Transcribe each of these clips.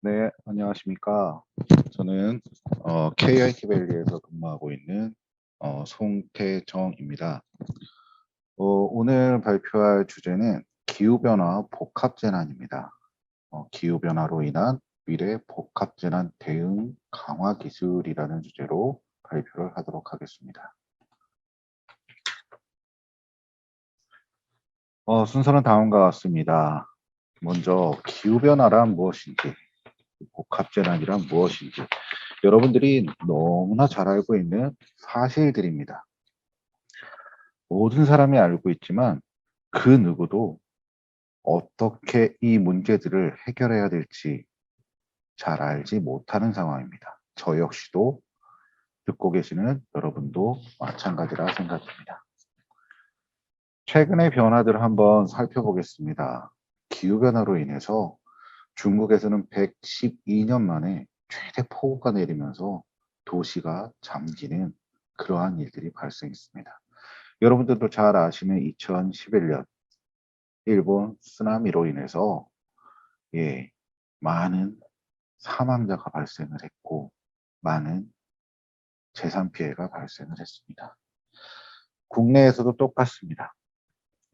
네, 안녕하십니까. 저는 KIT 밸리에서 근무하고 있는 송태정입니다. 오늘 발표할 주제는 기후변화 복합재난입니다. 기후변화로 인한 미래 복합재난 대응 강화 기술이라는 주제로 발표를 하도록 하겠습니다. 순서는 다음과 같습니다. 먼저 기후변화란 무엇인지, 복합재난이란 무엇인지, 여러분들이 너무나 잘 알고 있는 사실들입니다. 모든 사람이 알고 있지만 그 누구도 어떻게 이 문제들을 해결해야 될지 잘 알지 못하는 상황입니다. 저 역시도 듣고 계시는 여러분도 마찬가지라 생각합니다. 최근의 변화들을 한번 살펴보겠습니다. 기후변화로 인해서 중국에서는 112년 만에 최대 폭우가 내리면서 도시가 잠기는 그러한 일들이 발생했습니다. 여러분들도 잘 아시는 2011년 일본 쓰나미로 인해서 많은 사망자가 발생을 했고 많은 재산 피해가 발생을 했습니다. 국내에서도 똑같습니다.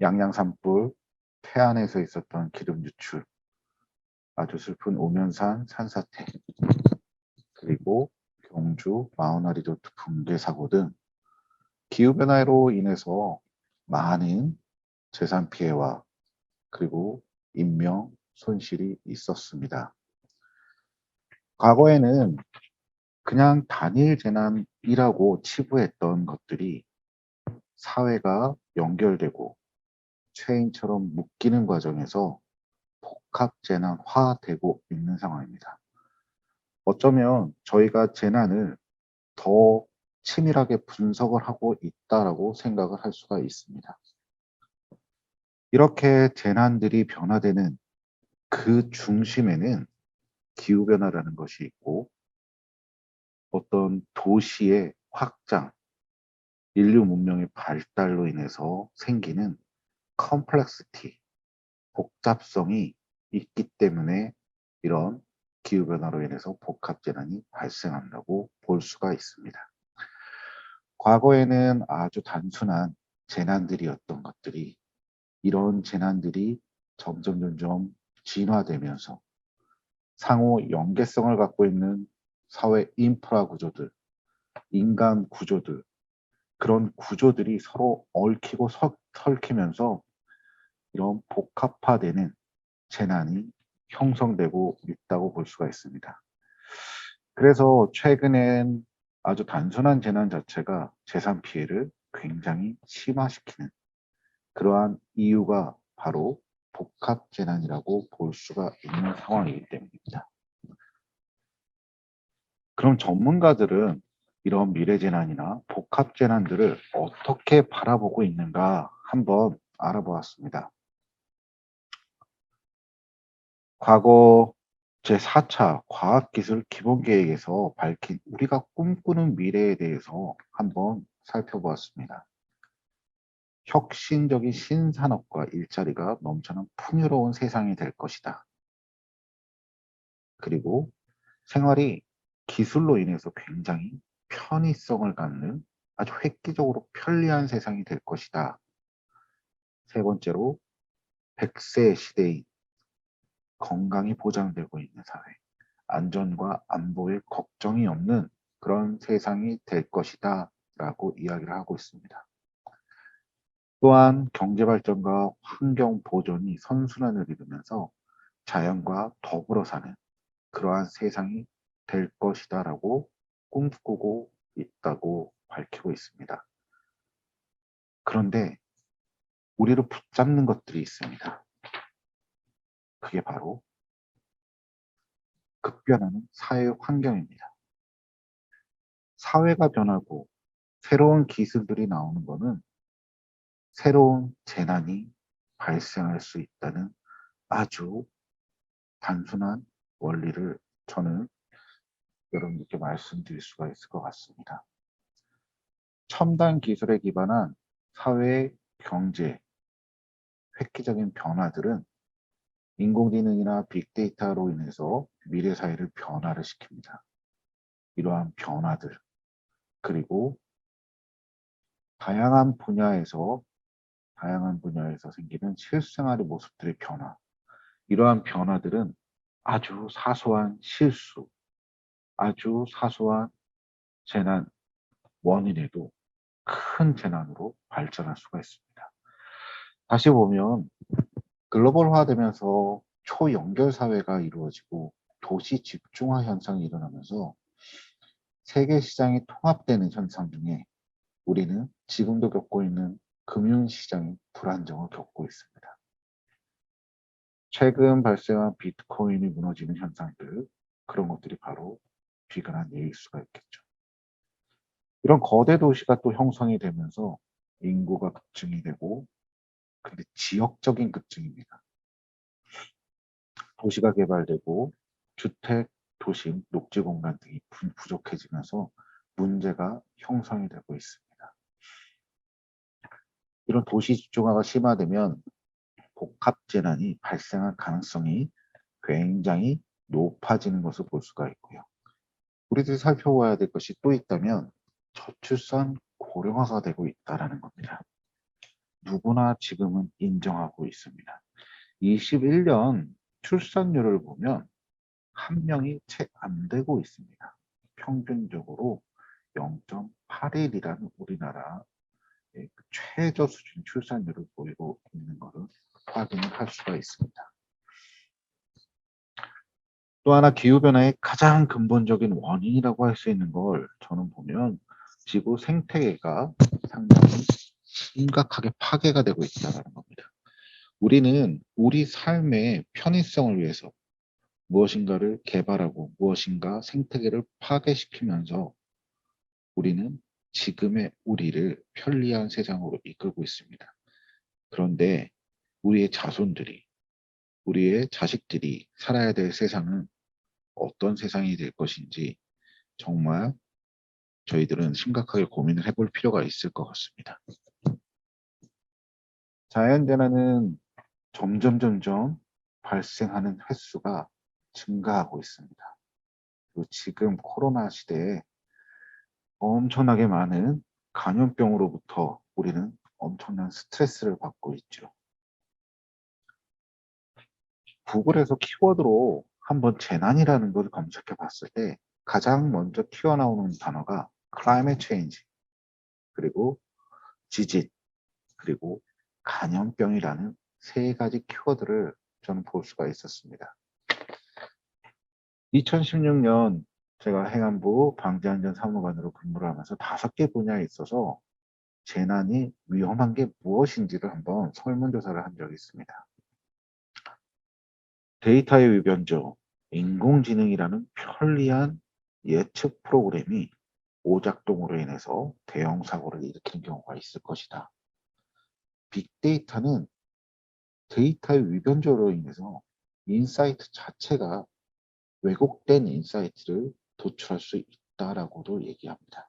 양양 산불, 태안에서 있었던 기름 유출, 아주 슬픈 오면산 산사태, 그리고 경주 마우나 리조트 붕괴 사고 등 기후변화로 인해서 많은 재산 피해와 그리고 인명 손실이 있었습니다. 과거에는 그냥 단일 재난이라고 치부했던 것들이 사회가 연결되고 체인처럼 묶이는 과정에서 복합재난화되고 있는 상황입니다. 어쩌면 저희가 재난을 더 치밀하게 분석을 하고 있다라고 생각을 할 수가 있습니다. 이렇게 재난들이 변화되는 그 중심에는 기후변화라는 것이 있고 어떤 도시의 확장, 인류 문명의 발달로 인해서 생기는 컴플렉시티, 복잡성이 있기 때문에 이런 기후변화로 인해서 복합재난이 발생한다고 볼 수가 있습니다. 과거에는 아주 단순한 재난들이었던 것들이 이런 재난들이 점점 진화되면서 상호 연계성을 갖고 있는 사회 인프라 구조들, 인간 구조들, 그런 구조들이 서로 얽히고 설키면서 이런 복합화되는 재난이 형성되고 있다고 볼 수가 있습니다. 그래서 최근엔 아주 단순한 재난 자체가 재산 피해를 굉장히 심화시키는 그러한 이유가 바로 복합 재난이라고 볼 수가 있는 상황이기 때문입니다. 그럼 전문가들은 이런 미래 재난이나 복합 재난들을 어떻게 바라보고 있는가 한번 알아보았습니다. 과거 제4차 과학기술 기본계획에서 밝힌 우리가 꿈꾸는 미래에 대해서 한번 살펴보았습니다. 혁신적인 신산업과 일자리가 넘쳐난 풍요로운 세상이 될 것이다. 그리고 생활이 기술로 인해서 굉장히 편의성을 갖는 아주 획기적으로 편리한 세상이 될 것이다. 세 번째로 100세 시대인 건강이 보장되고 있는 사회, 안전과 안보에 걱정이 없는 그런 세상이 될 것이다 라고 이야기를 하고 있습니다. 또한 경제발전과 환경 보존이 선순환을 이루면서 자연과 더불어 사는 그러한 세상이 될 것이다 라고 꿈꾸고 있다고 밝히고 있습니다. 그런데 우리를 붙잡는 것들이 있습니다. 그게 바로 급변하는 사회 환경입니다. 사회가 변하고 새로운 기술들이 나오는 것은 새로운 재난이 발생할 수 있다는 아주 단순한 원리를 저는 여러분께 말씀드릴 수가 있을 것 같습니다. 첨단 기술에 기반한 사회, 경제, 획기적인 변화들은 인공지능이나 빅데이터로 인해서 미래 사회를 변화를 시킵니다. 이러한 변화들, 그리고 다양한 분야에서 생기는 실생활의 모습들의 변화, 이러한 변화들은 아주 사소한 실수, 아주 사소한 재난 원인에도 큰 재난으로 발전할 수가 있습니다. 다시 보면 글로벌화되면서 초연결 사회가 이루어지고 도시 집중화 현상이 일어나면서 세계 시장이 통합되는 현상 중에 우리는 지금도 겪고 있는 금융시장의 불안정을 겪고 있습니다. 최근 발생한 비트코인이 무너지는 현상들, 그런 것들이 바로 비근한 예일 수가 있겠죠. 이런 거대 도시가 또 형성이 되면서 인구가 급증이 되고, 근데 지역적인 급증입니다. 도시가 개발되고 주택, 도심, 녹지 공간 등이 부족해지면서 문제가 형성이 되고 있습니다. 이런 도시 집중화가 심화되면 복합 재난이 발생할 가능성이 굉장히 높아지는 것을 볼 수가 있고요. 우리들이 살펴봐야 될 것이 또 있다면 저출산 고령화가 되고 있다는 겁니다. 누구나 지금은 인정하고 있습니다. 21년 출산율을 보면 한 명이 채 안 되고 있습니다. 평균적으로 0.81이라는 우리나라 최저 수준 출산율을 보이고 있는 것을 확인을 할 수가 있습니다. 또 하나 기후변화의 가장 근본적인 원인이라고 할 수 있는 걸 저는 보면 지구 생태계가 상당히 심각하게 파괴가 되고 있다는 겁니다. 우리는 우리 삶의 편의성을 위해서 무엇인가를 개발하고 무엇인가 생태계를 파괴시키면서 우리는 지금의 우리를 편리한 세상으로 이끌고 있습니다. 그런데 우리의 자손들이, 우리의 자식들이 살아야 될 세상은 어떤 세상이 될 것인지 정말 저희들은 심각하게 고민을 해볼 필요가 있을 것 같습니다. 자연재난은 점점 발생하는 횟수가 증가하고 있습니다. 그리고 지금 코로나 시대에 엄청나게 많은 감염병으로부터 우리는 엄청난 스트레스를 받고 있죠. 구글에서 키워드로 한번 재난이라는 걸 검색해 봤을 때 가장 먼저 튀어나오는 단어가 climate change, 그리고 지진, 그리고 감염병이라는 세 가지 키워드를 저는 볼 수가 있었습니다. 2016년 제가 행안부 방재안전사무관으로 근무를 하면서 5개 분야에 있어서 재난이 위험한 게 무엇인지를 한번 설문조사를 한 적이 있습니다. 데이터의 위변조, 인공지능이라는 편리한 예측 프로그램이 오작동으로 인해서 대형 사고를 일으키는 경우가 있을 것이다. 빅데이터는 데이터의 위변조로 인해서 인사이트 자체가 왜곡된 인사이트를 도출할 수 있다라고도 얘기합니다.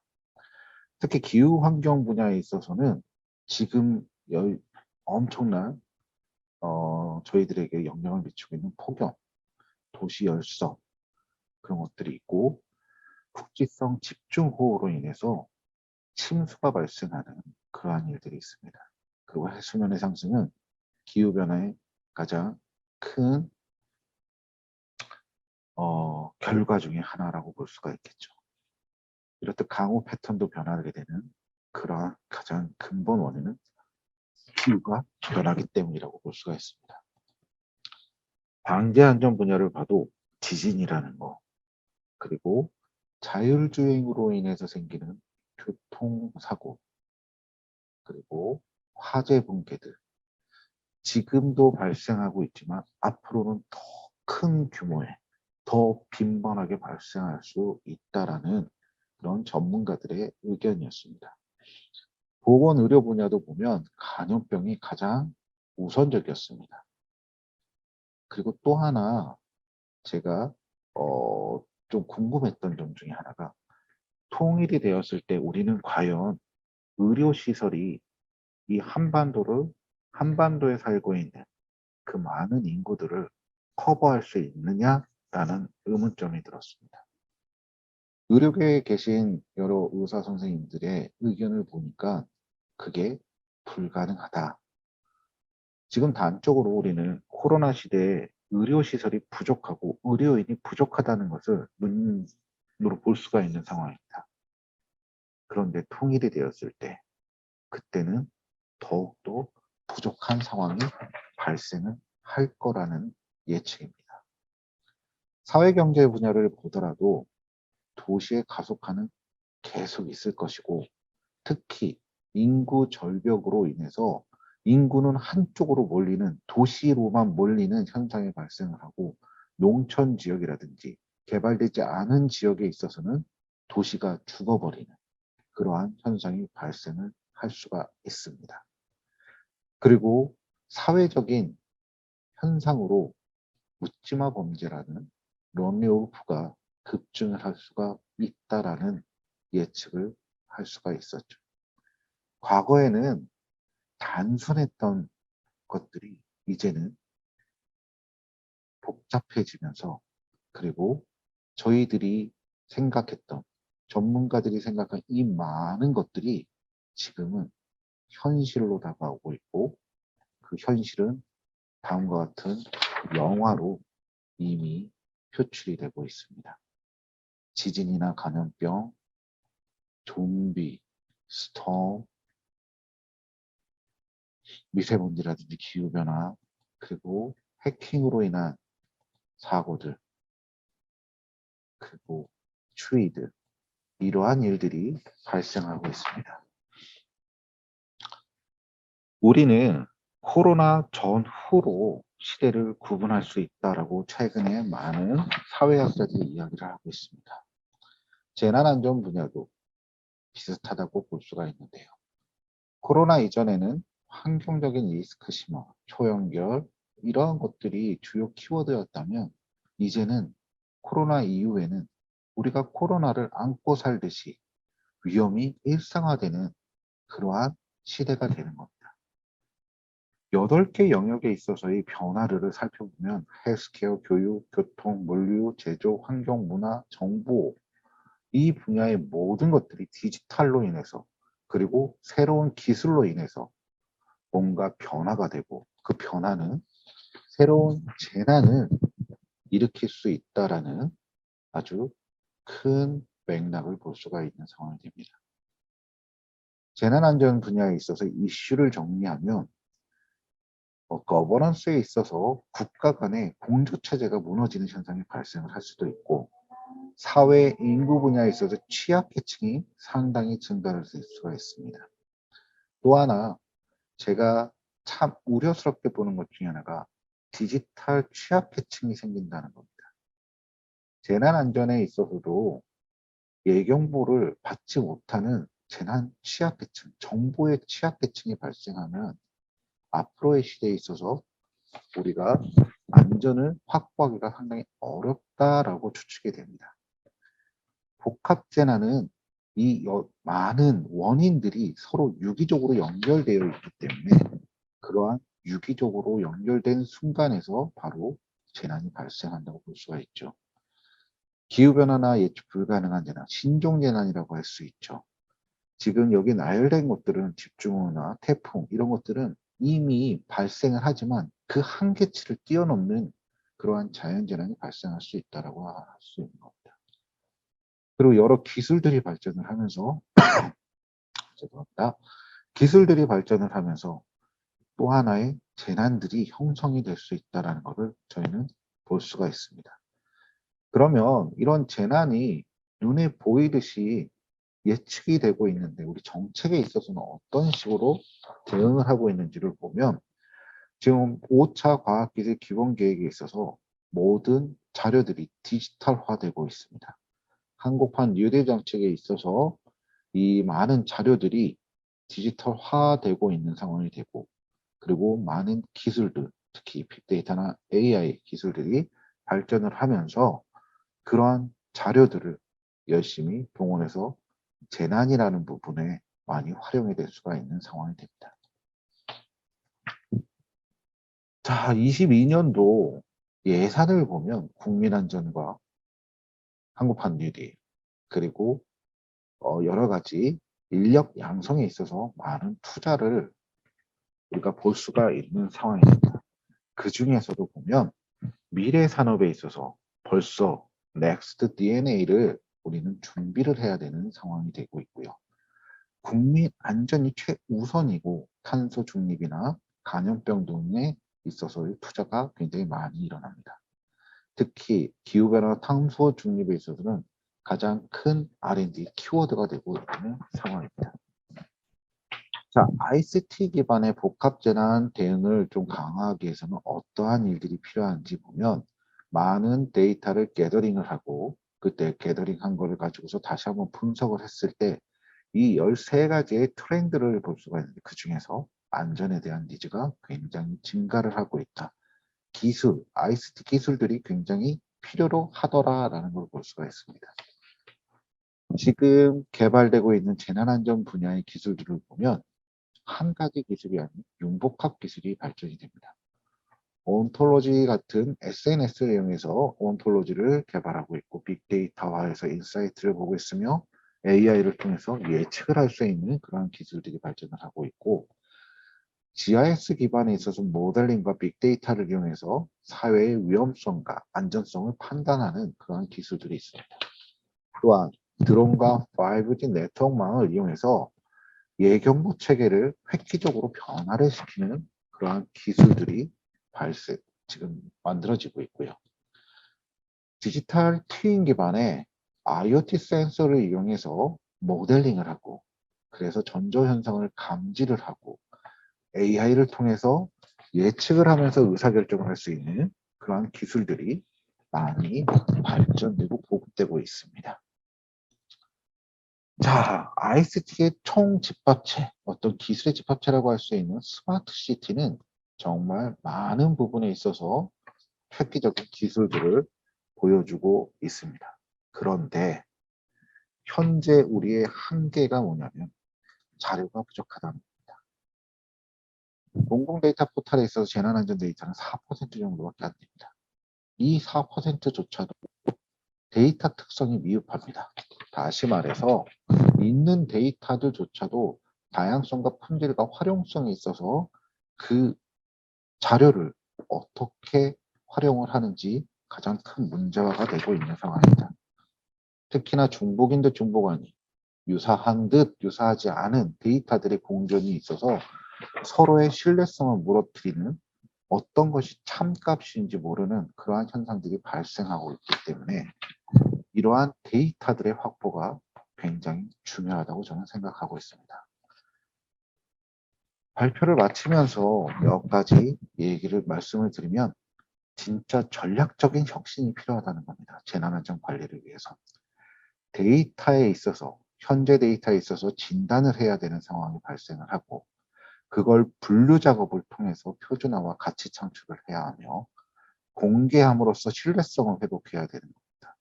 특히 기후환경 분야에 있어서는 지금 엄청난 저희들에게 영향을 미치고 있는 폭염, 도시 열성, 그런 것들이 있고, 국지성 집중호우로 인해서 침수가 발생하는 그러한 일들이 있습니다. 그리고 해수면의 상승은 기후변화의 가장 큰 결과 중에 하나라고 볼 수가 있겠죠. 이렇듯 강우 패턴도 변하게 되는 그러한 가장 근본 원인은 기후가 변하기 때문이라고 볼 수가 있습니다. 방재안전 분야를 봐도 지진이라는 거, 그리고 자율주행으로 인해서 생기는 교통사고, 그리고 화재 붕괴들, 지금도 발생하고 있지만 앞으로는 더 큰 규모의, 더 빈번하게 발생할 수 있다라는 그런 전문가들의 의견이었습니다. 보건의료 분야도 보면 감염병이 가장 우선적이었습니다. 그리고 또 하나 제가 좀 궁금했던 점 중에 하나가, 통일이 되었을 때 우리는 과연 의료시설이 이 한반도에 살고 있는 그 많은 인구들을 커버할 수 있느냐라는 의문점이 들었습니다. 의료계에 계신 여러 의사 선생님들의 의견을 보니까 그게 불가능하다. 지금 단적으로 우리는 코로나 시대에 의료시설이 부족하고 의료인이 부족하다는 것을 눈으로 볼 수가 있는 상황입니다. 그런데 통일이 되었을 때 그때는 더욱더 부족한 상황이 발생을 할 거라는 예측입니다. 사회경제 분야를 보더라도 도시의 가속화는 계속 있을 것이고 특히 인구 절벽으로 인해서 인구는 한쪽으로 몰리는 도시로만 몰리는 현상이 발생을 하고 농촌 지역이라든지 개발되지 않은 지역에 있어서는 도시가 죽어버리는 그러한 현상이 발생을 할 수가 있습니다. 그리고 사회적인 현상으로 묻지마 범죄라는 런리오프가 급증을 할 수가 있다라는 예측을 할 수가 있었죠. 과거에는 단순했던 것들이 이제는 복잡해지면서 그리고 저희들이 생각했던 전문가들이 생각한 이 많은 것들이 지금은 현실로 다가오고 있고 그 현실은 다음과 같은 영화로 이미 표출이 되고 있습니다. 지진이나 감염병, 좀비, 스톰, 미세먼지라든지 기후변화, 그리고 해킹으로 인한 사고들, 그리고 추위들, 이러한 일들이 발생하고 있습니다. 우리는 코로나 전후로 시대를 구분할 수 있다라고 최근에 많은 사회학자들이 이야기를 하고 있습니다. 재난안전 분야도 비슷하다고 볼 수가 있는데요. 코로나 이전에는 환경적인 리스크 심화, 초연결 이러한 것들이 주요 키워드였다면 이제는 코로나 이후에는 우리가 코로나를 안고 살듯이 위험이 일상화되는 그러한 시대가 되는 겁니다. 8개 영역에 있어서의 변화를 살펴보면 헬스케어, 교육, 교통, 물류, 제조, 환경, 문화, 정보 이 분야의 모든 것들이 디지털로 인해서 그리고 새로운 기술로 인해서 뭔가 변화가 되고 그 변화는 새로운 재난을 일으킬 수 있다라는 아주 큰 맥락을 볼 수가 있는 상황이 됩니다. 재난안전 분야에 있어서 이슈를 정리하면 거버넌스에 있어서 국가 간의 공조체제가 무너지는 현상이 발생을 할 수도 있고 사회 인구 분야에 있어서 취약계층이 상당히 증가할 수가 있습니다. 또 하나 제가 참 우려스럽게 보는 것 중에 하나가 디지털 취약계층이 생긴다는 겁니다. 재난안전에 있어서도 예경보를 받지 못하는 재난 취약계층, 정보의 취약계층이 발생하면 앞으로의 시대에 있어서 우리가 안전을 확보하기가 상당히 어렵다라고 추측이 됩니다. 복합재난은 이 많은 원인들이 서로 유기적으로 연결되어 있기 때문에 그러한 유기적으로 연결된 순간에서 바로 재난이 발생한다고 볼 수가 있죠. 기후변화나 예측 불가능한 재난, 신종재난이라고 할 수 있죠. 지금 여기 나열된 것들은 집중호우나 태풍 이런 것들은 이미 발생을 하지만 그 한계치를 뛰어넘는 그러한 자연재난이 발생할 수 있다고 할 수 있는 겁니다. 그리고 여러 기술들이 발전을 하면서 죄송합니다. 기술들이 발전을 하면서 또 하나의 재난들이 형성이 될 수 있다는 것을 저희는 볼 수가 있습니다. 그러면 이런 재난이 눈에 보이듯이 예측이 되고 있는데 우리 정책에 있어서는 어떤 식으로 대응을 하고 있는지를 보면 지금 5차 과학기술 기본계획에 있어서 모든 자료들이 디지털화되고 있습니다. 한국판 뉴딜 정책에 있어서 이 많은 자료들이 디지털화되고 있는 상황이 되고 그리고 많은 기술들 특히 빅데이터나 AI 기술들이 발전을 하면서 그러한 자료들을 열심히 동원해서 재난이라는 부분에 많이 활용이 될 수가 있는 상황이 됩니다. 자, 22년도 예산을 보면 국민안전과 한국판 뉴딜, 그리고 여러 가지 인력 양성에 있어서 많은 투자를 우리가 볼 수가 있는 상황입니다. 그 중에서도 보면 미래 산업에 있어서 벌써 넥스트 DNA를 우리는 준비를 해야 되는 상황이 되고 있고요. 국민 안전이 최우선이고 탄소 중립이나 감염병 등에 있어서의 투자가 굉장히 많이 일어납니다. 특히 기후변화 탄소 중립에 있어서는 가장 큰 R&D 키워드가 되고 있는 상황입니다. 자, ICT 기반의 복합 재난 대응을 좀 강화하기 위해서는 어떠한 일들이 필요한지 보면 많은 데이터를 게더링을 하고 그때 게더링한 거를 가지고서 다시 한번 분석을 했을 때 이 13가지의 트렌드를 볼 수가 있는데 그 중에서 안전에 대한 니즈가 굉장히 증가를 하고 있다. 기술, ICT 기술들이 굉장히 필요로 하더라라는 걸 볼 수가 있습니다. 지금 개발되고 있는 재난안전 분야의 기술들을 보면 한 가지 기술이 아닌 융복합 기술이 발전이 됩니다. 온톨로지 같은 SNS를 이용해서 온톨로지를 개발하고 있고 빅데이터화해서 인사이트를 보고 있으며 AI를 통해서 예측을 할 수 있는 그런 기술들이 발전을 하고 있고 GIS 기반에 있어서 모델링과 빅데이터를 이용해서 사회의 위험성과 안전성을 판단하는 그런 기술들이 있습니다. 또한 드론과 5G 네트워크망을 이용해서 예경보 체계를 획기적으로 변화를 시키는 그러한 기술들이 지금 만들어지고 있고요. 디지털 트윈 기반의 IoT 센서를 이용해서 모델링을 하고 그래서 전조현상을 감지를 하고 AI를 통해서 예측을 하면서 의사결정을 할 수 있는 그러한 기술들이 많이 발전되고 보급되고 있습니다. 자, ICT의 총 집합체, 어떤 기술의 집합체라고 할 수 있는 스마트 시티는 정말 많은 부분에 있어서 획기적인 기술들을 보여주고 있습니다. 그런데 현재 우리의 한계가 뭐냐면 자료가 부족하다는 겁니다. 공공 데이터 포털에 있어서 재난안전 데이터는 4% 정도밖에 안 됩니다. 이 4%조차도 데이터 특성이 미흡합니다. 다시 말해서 있는 데이터들조차도 다양성과 품질과 활용성이 있어서 그 자료를 어떻게 활용을 하는지 가장 큰 문제가 되고 있는 상황입니다. 특히나 중복인 듯 중복 아닌 유사한 듯 유사하지 않은 데이터들의 공존이 있어서 서로의 신뢰성을 무너뜨리는 어떤 것이 참값인지 모르는 그러한 현상들이 발생하고 있기 때문에 이러한 데이터들의 확보가 굉장히 중요하다고 저는 생각하고 있습니다. 발표를 마치면서 몇 가지 말씀을 드리면 진짜 전략적인 혁신이 필요하다는 겁니다. 재난안전 관리를 위해서. 데이터에 있어서 현재 데이터에 있어서 진단을 해야 되는 상황이 발생을 하고 그걸 분류 작업을 통해서 표준화와 가치 창출을 해야 하며 공개함으로써 신뢰성을 회복해야 되는 겁니다.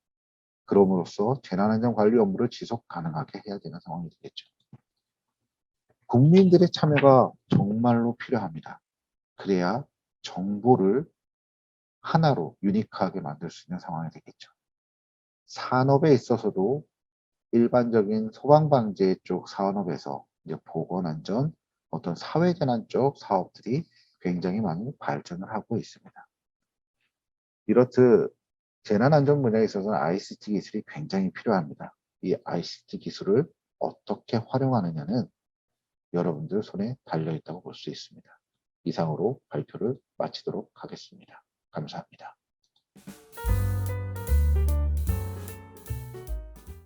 그럼으로써 재난안전 관리 업무를 지속 가능하게 해야 되는 상황이 되겠죠. 국민들의 참여가 정말로 필요합니다. 그래야 정보를 하나로 유니크하게 만들 수 있는 상황이 되겠죠. 산업에 있어서도 일반적인 소방방재 쪽 산업에서 이제 보건안전, 어떤 사회재난 쪽 사업들이 굉장히 많이 발전을 하고 있습니다. 이렇듯 재난안전 분야에 있어서는 ICT 기술이 굉장히 필요합니다. 이 ICT 기술을 어떻게 활용하느냐는 여러분들 손에 달려있다고 볼 수 있습니다. 이상으로 발표를 마치도록 하겠습니다. 감사합니다.